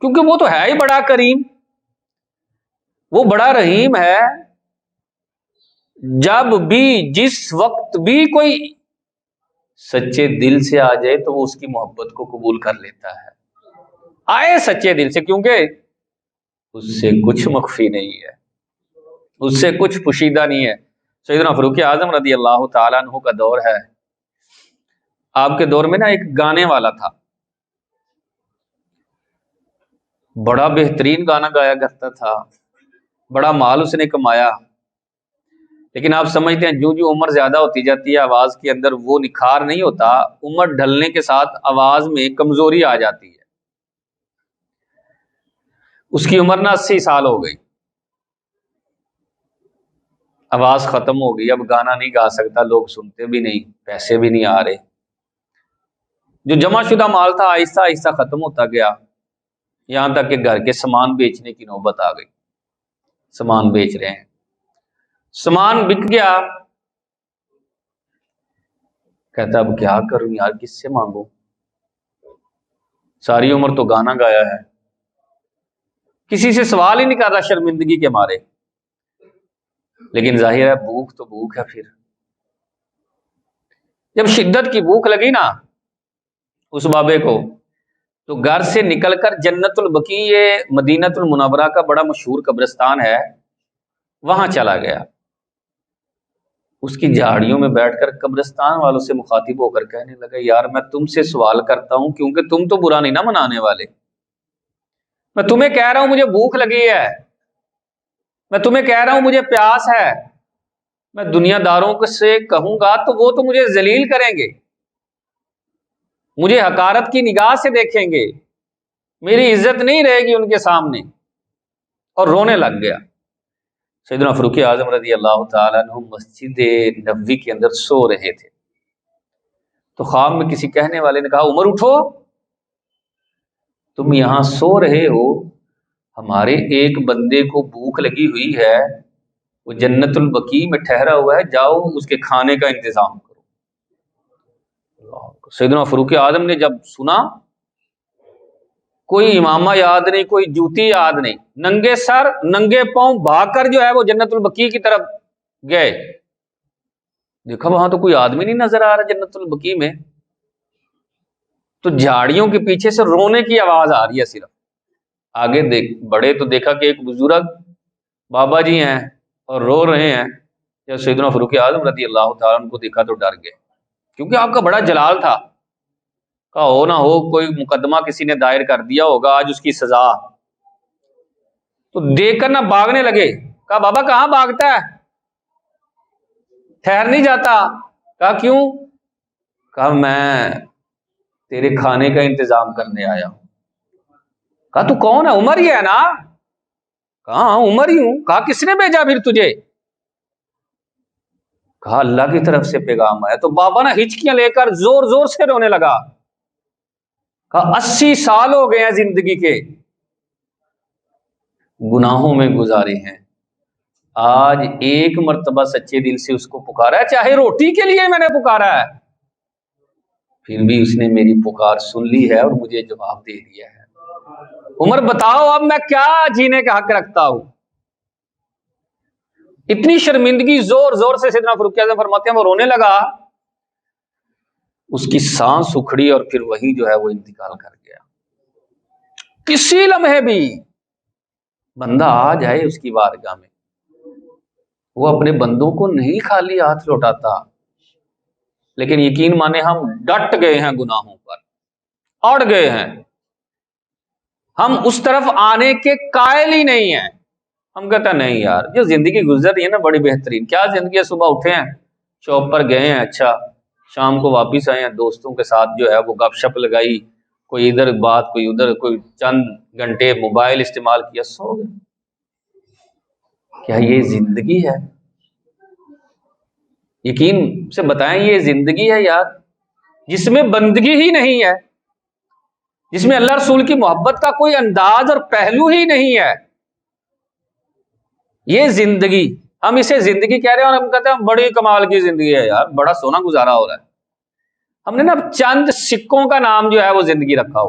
کیونکہ وہ تو ہے ہی بڑا کریم، وہ بڑا رحیم ہے. جب بھی جس وقت بھی کوئی سچے دل سے آ جائے تو وہ اس کی محبت کو قبول کر لیتا ہے. آئے سچے دل سے، کیونکہ اس سے کچھ مخفی نہیں ہے، اس سے کچھ پوشیدہ نہیں ہے. سیدنا فاروق اعظم رضی اللہ تعالیٰ عنہ کا دور ہے. آپ کے دور میں نا ایک گانے والا تھا، بڑا بہترین گانا گایا کرتا تھا، بڑا مال اس نے کمایا. لیکن آپ سمجھتے ہیں جو عمر زیادہ ہوتی جاتی ہے آواز کے اندر وہ نکھار نہیں ہوتا، عمر ڈھلنے کے ساتھ آواز میں کمزوری آ جاتی ہے. اس کی عمر نا 80 سال ہو گئی، آواز ختم ہو گئی، اب گانا نہیں گا سکتا، لوگ سنتے بھی نہیں، پیسے بھی نہیں آ رہے. جو جمع شدہ مال تھا آہستہ آہستہ ختم ہوتا گیا، یہاں تک کہ گھر کے سامان بیچنے کی نوبت آ گئی. سامان بیچ رہے ہیں، سامان بک گیا. کہتا اب کیا کروں یار، کس سے مانگوں، ساری عمر تو گانا گایا ہے، کسی سے سوال ہی نہیں کر رہا شرمندگی کے مارے. لیکن ظاہر ہے بھوک تو بھوک ہے. پھر جب شدت کی بھوک لگی نا اس بابے کو، تو گھر سے نکل کر جنت البقیع، یہ مدینۃ المنورہ کا بڑا مشہور قبرستان ہے، وہاں چلا گیا. اس کی جھاڑیوں میں بیٹھ کر قبرستان والوں سے مخاطب ہو کر کہنے لگا یار میں تم سے سوال کرتا ہوں کیونکہ تم تو برا نہیں نہ منانے والے. میں تمہیں کہہ رہا ہوں مجھے بھوک لگی ہے، میں تمہیں کہہ رہا ہوں مجھے پیاس ہے. میں دنیا داروں سے کہوں گا تو وہ تو مجھے ذلیل کریں گے، مجھے حقارت کی نگاہ سے دیکھیں گے، میری عزت نہیں رہے گی ان کے سامنے. اور رونے لگ گیا. سیدنا فاروق اعظم رضی اللہ تعالیٰ عنہ مسجد نبوی کے اندر سو رہے تھے، تو خواب میں کسی کہنے والے نے کہا عمر اٹھو، تم یہاں سو رہے ہو، ہمارے ایک بندے کو بھوک لگی ہوئی ہے، وہ جنت البقیع میں ٹھہرا ہوا ہے، جاؤ اس کے کھانے کا انتظام کرو. سیدنا فاروق اعظم نے جب سنا، کوئی امامہ یاد نہیں، کوئی جوتی یاد نہیں، ننگے سر ننگے پاؤں بھاگ کر جو ہے وہ جنت البقیع کی طرف گئے. دیکھا وہاں تو کوئی آدمی نہیں نظر آ رہا جنت البقیع میں، تو جھاڑیوں کے پیچھے سے رونے کی آواز آ رہی ہے. صرف آگے بڑے تو دیکھا کہ ایک بزرگ بابا جی ہیں اور رو رہے ہیں. جب سیدنا فاروق اعظم رضی اللہ تعالیٰ عنہ کو دیکھا تو ڈر گئے، کیونکہ آپ کا بڑا جلال تھا. کہا ہو نہ ہو کوئی مقدمہ کسی نے دائر کر دیا ہوگا، آج اس کی سزا. تو دیکھ کر نہ بھاگنے لگے. کہا بابا کہاں بھاگتا ہے، ٹھہر نہیں جاتا. کہا کیوں؟ کہا میں تیرے کھانے کا انتظام کرنے آیا ہوں. کہا تو کون ہے، عمر ہی ہے نا؟ کہا ہاں عمر ہی ہوں. کہا کس نے بھیجا پھر تجھے؟ کہا اللہ کی طرف سے پیغام آیا. تو بابا نا ہچکیاں لے کر زور زور سے رونے لگا. کہا 80 سال ہو گئے ہیں زندگی کے، گناہوں میں گزارے ہیں، آج ایک مرتبہ سچے دل سے اس کو پکارا ہے، چاہے روٹی کے لیے میں نے پکارا ہے، پھر بھی اس نے میری پکار سن لی ہے اور مجھے جواب دے دیا ہے. عمر بتاؤ اب میں کیا جینے کا حق رکھتا ہوں. اتنی شرمندگی زور زور سے سیدنا فاروق اعظم فرماتے ہیں وہ رونے لگا. اس کی سانس اکھڑی اور پھر وہی جو ہے وہ انتقال کر گیا. کسی لمحے بھی بندہ آ جائے اس کی بارگاہ میں، وہ اپنے بندوں کو نہیں خالی ہاتھ لوٹاتا. لیکن یقین مانے ہم ڈٹ گئے ہیں گناہوں پر، اڑ گئے ہیں، ہم اس طرف آنے کے قائل ہی نہیں ہیں. ہم کہتے ہیں نہیں یار جو زندگی گزر رہی ہے نا بڑی بہترین. کیا زندگی ہے، صبح اٹھے ہیں شاپ پر گئے ہیں، اچھا شام کو واپس آئے ہیں، دوستوں کے ساتھ جو ہے وہ گپ شپ لگائی، کوئی ادھر بات کوئی ادھر، کوئی چند گھنٹے موبائل استعمال کیا، سو گئے. کیا یہ زندگی ہے؟ یقین سے بتائیں یہ زندگی ہے یار، جس میں بندگی ہی نہیں ہے، جس میں اللہ رسول کی محبت کا کوئی انداز اور پہلو ہی نہیں ہے. یہ زندگی ہم اسے زندگی کہہ رہے ہیں اور ہم کہتے ہیں بڑی کمال کی زندگی ہے یار، بڑا سونا گزارا ہو رہا ہے. ہم نے نا چند سکوں کا نام جو ہے وہ زندگی رکھا ہو.